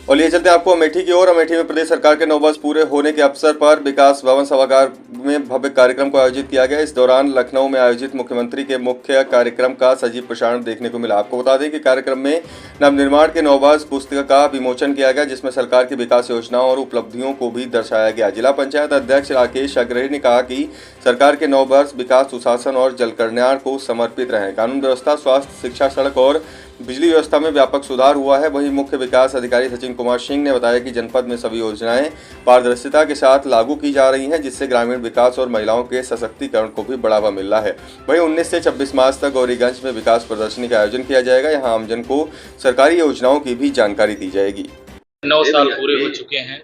और लिए चलते आपको अमेठी की ओर। अमेठी में प्रदेश सरकार के 9 वर्ष पूरे होने के अवसर पर विकास भवन सभागार में भव्य कार्यक्रम को आयोजित किया गया। इस दौरान लखनऊ में आयोजित मुख्यमंत्री के मुख्य कार्यक्रम का सजीव प्रसारण देखने को मिला। आपको बता दें कि कार्यक्रम में नवनिर्माण के 9 वर्ष पुस्तिका का विमोचन किया गया, जिसमें सरकार की विकास योजनाओं और उपलब्धियों को भी दर्शाया गया। जिला पंचायत अध्यक्ष राकेश अग्रही ने कहा कि सरकार के 9 वर्ष विकास, सुशासन और जल कल्याण को समर्पित रहे। कानून व्यवस्था, स्वास्थ्य, शिक्षा, सड़क और बिजली व्यवस्था में व्यापक सुधार हुआ है। वहीं मुख्य विकास अधिकारी सचिन कुमार सिंह ने बताया कि जनपद में सभी योजनाएं पारदर्शिता के साथ लागू की जा रही हैं, जिससे ग्रामीण विकास और महिलाओं के सशक्तिकरण को भी बढ़ावा मिल रहा है। वहीं 19 से 26 मार्च तक गौरीगंज में विकास प्रदर्शनी का आयोजन किया जाएगा। यहां आमजन को सरकारी योजनाओं की भी जानकारी दी जाएगी। 9 साल पूरे हो चुके हैं,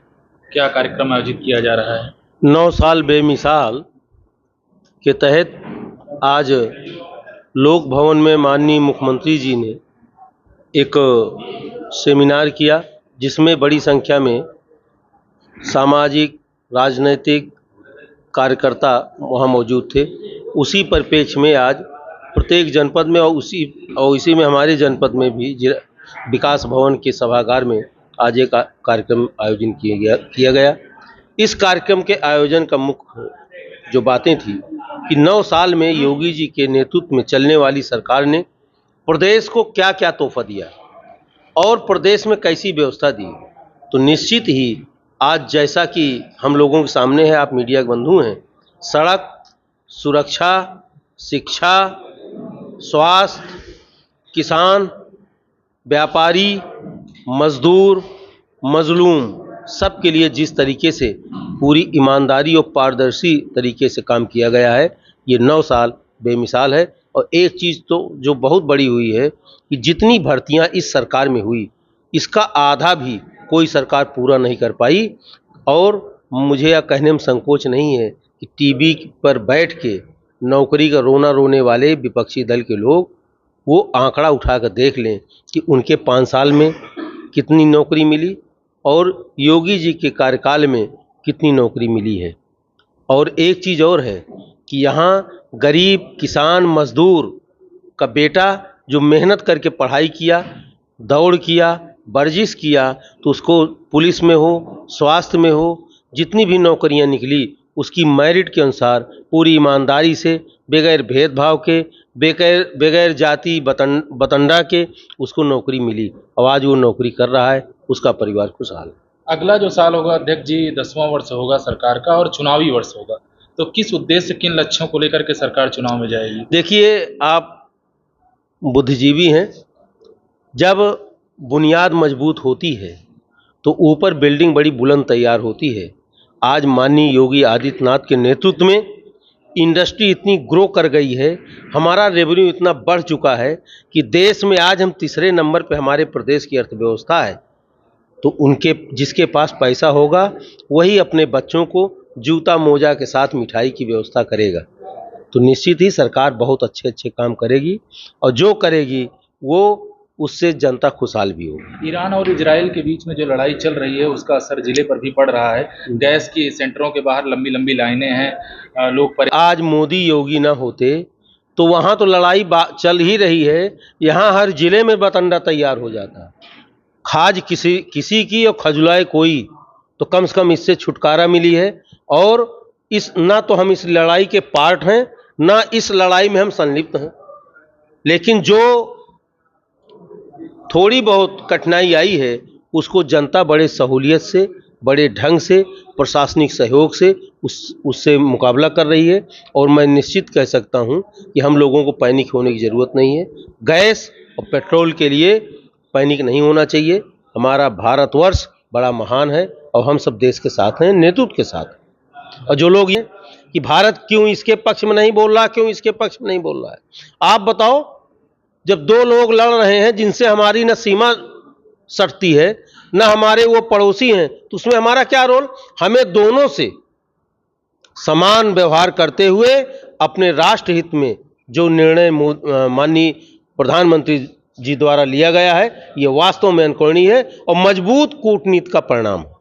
क्या कार्यक्रम आयोजित किया जा रहा है? 9 साल बेमिसाल के तहत आज लोक भवन में माननीय मुख्यमंत्री जी ने एक सेमिनार किया, जिसमें बड़ी संख्या में सामाजिक, राजनीतिक कार्यकर्ता वहाँ मौजूद थे। उसी परिप्रेक्ष्य में आज प्रत्येक जनपद में और इसी में हमारे जनपद में भी विकास भवन के सभागार में आज एक कार्यक्रम आयोजन किया गया। इस कार्यक्रम के आयोजन का मुख्य जो बातें थी कि 9 साल में योगी जी के नेतृत्व में चलने वाली सरकार ने प्रदेश को क्या क्या तोहफा दिया और प्रदेश में कैसी व्यवस्था दी। तो निश्चित ही आज जैसा कि हम लोगों के सामने है, आप मीडिया के बंधु हैं, सड़क, सुरक्षा, शिक्षा, स्वास्थ्य, किसान, व्यापारी, मजदूर, मजलूम सबके लिए जिस तरीके से पूरी ईमानदारी और पारदर्शी तरीके से काम किया गया है, ये 9 साल बेमिसाल है। और एक चीज़ तो जो बहुत बड़ी हुई है कि जितनी भर्तियां इस सरकार में हुई, इसका आधा भी कोई सरकार पूरा नहीं कर पाई। और मुझे यह कहने में संकोच नहीं है कि टीवी पर बैठ के नौकरी का रोना रोने वाले विपक्षी दल के लोग वो आंकड़ा उठाकर देख लें कि उनके 5 साल में कितनी नौकरी मिली और योगी जी के कार्यकाल में कितनी नौकरी मिली है। और एक चीज़ और है कि यहाँ गरीब, किसान, मजदूर का बेटा जो मेहनत करके पढ़ाई किया, दौड़ किया, वर्जिश किया, तो उसको पुलिस में हो, स्वास्थ्य में हो, जितनी भी नौकरियां निकली उसकी मेरिट के अनुसार पूरी ईमानदारी से, बगैर भेदभाव के, बगैर जाति बतंडा के उसको नौकरी मिली और आज वो नौकरी कर रहा है, उसका परिवार खुशहाल है। अगला जो साल होगा अध्यक्ष जी 10वां वर्ष होगा सरकार का और चुनावी वर्ष होगा, तो किस उद्देश्य, किन लक्ष्यों को लेकर के सरकार चुनाव में जाएगी? देखिए, आप बुद्धिजीवी हैं, जब बुनियाद मजबूत होती है तो ऊपर बिल्डिंग बड़ी बुलंद तैयार होती है। आज माननीय योगी आदित्यनाथ के नेतृत्व में इंडस्ट्री इतनी ग्रो कर गई है, हमारा रेवेन्यू इतना बढ़ चुका है कि देश में आज हम तीसरे नंबर पे हमारे प्रदेश की अर्थव्यवस्था है। तो जिसके पास पैसा होगा वही अपने बच्चों को जूता मोजा के साथ मिठाई की व्यवस्था करेगा। तो निश्चित ही सरकार बहुत अच्छे अच्छे काम करेगी और जो करेगी वो उससे जनता खुशहाल भी होगी। ईरान और इजराइल के बीच में जो लड़ाई चल रही है उसका असर जिले पर भी पड़ रहा है। गैस की सेंटरों के बाहर लंबी लंबी लाइनें हैं, लोग आज मोदी योगी ना होते तो वहाँ तो लड़ाई चल ही रही है, यहाँ हर जिले में बतंडा तैयार हो जाता। खाज किसी की और खजुलाए कोई, तो कम से कम इससे छुटकारा मिली है। और ना तो हम इस लड़ाई के पार्ट हैं, ना इस लड़ाई में हम संलिप्त हैं, लेकिन जो थोड़ी बहुत कठिनाई आई है उसको जनता बड़े सहूलियत से, बड़े ढंग से, प्रशासनिक सहयोग से उससे मुकाबला कर रही है। और मैं निश्चित कह सकता हूं कि हम लोगों को पैनिक होने की ज़रूरत नहीं है। गैस और पेट्रोल के लिए पैनिक नहीं होना चाहिए। हमारा भारतवर्ष बड़ा महान है और हम सब देश के साथ हैं, नेतृत्व के साथ। और जो लोग ये कि भारत क्यों इसके पक्ष में नहीं बोल रहा, क्यों इसके पक्ष में नहीं बोल रहा है, आप बताओ। जब 2 लोग लड़ रहे हैं जिनसे हमारी न सीमा सटती है न हमारे वो पड़ोसी हैं, तो उसमें हमारा क्या रोल? हमें दोनों से समान व्यवहार करते हुए अपने राष्ट्र हित में जो निर्णय माननीय प्रधानमंत्री जी द्वारा लिया गया है, ये वास्तव में अनुकरणीय है और मजबूत कूटनीति का परिणाम है।